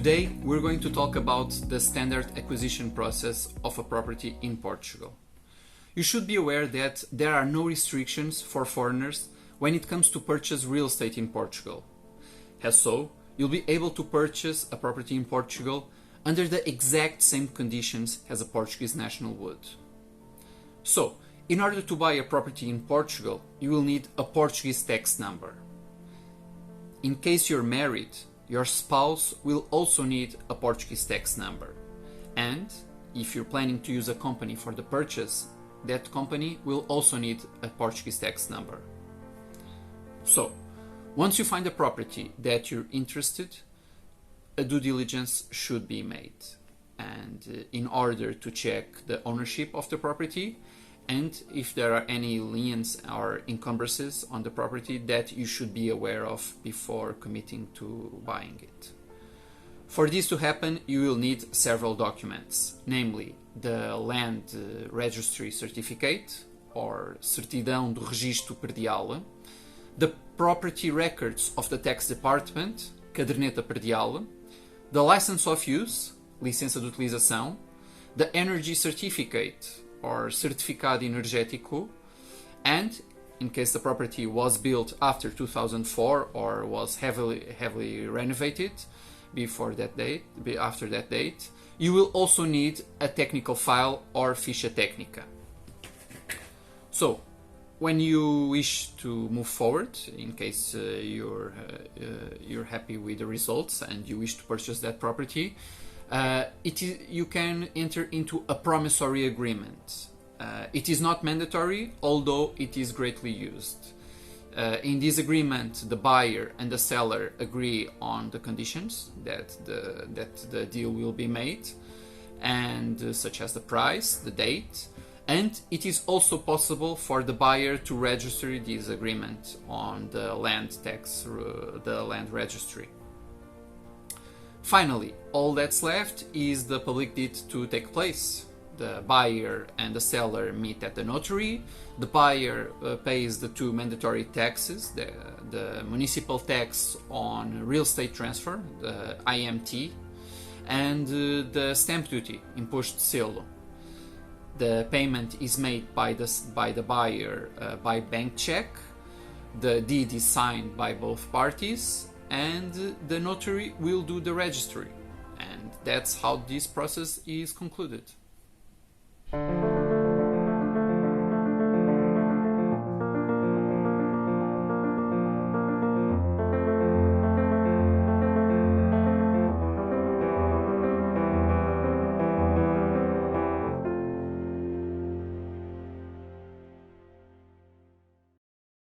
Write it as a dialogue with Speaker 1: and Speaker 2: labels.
Speaker 1: Today we're going to talk about the standard acquisition process of a property in Portugal. You should be aware that there are no restrictions for foreigners when it comes to purchase real estate in Portugal. As so, you'll be able to purchase a property in Portugal under the exact same conditions as a Portuguese national would. So, in order to buy a property in Portugal, you will need a Portuguese tax number. In case you're married, your spouse will also need a Portuguese tax number. And if you're planning to use a company for the purchase, that company will also need a Portuguese tax number. So, once you find a property that you're interested, a due diligence should be made. And in order to check the ownership of the property, and if there are any liens or encumbrances on the property that you should be aware of before committing to buying it. For this to happen, you will need several documents, namely the Land Registry Certificate, or Certidão do Registro Predial, the property records of the tax department, Caderneta Predial, the license of use, licença de utilização, the energy certificate, or certificado energético, and in case the property was built after 2004 or was heavily renovated after that date, you will also need a technical file or ficha técnica. So, when you wish to move forward, in case you're happy with the results and you wish to purchase that property, you can enter into a promissory agreement. It is not mandatory, although it is greatly used. In this agreement, the buyer and the seller agree on the conditions that the deal will be made, and such as the price, the date, and it is also possible for the buyer to register this agreement on the land registry. Finally, all that's left is the public deed to take place. The buyer and the seller meet at the notary. The buyer pays the two mandatory taxes, the municipal tax on real estate transfer, the IMT, and the stamp duty, imposto de selo. The payment is made by the buyer by bank check. The deed is signed by both parties, and the notary will do the registry. And that's how this process is concluded.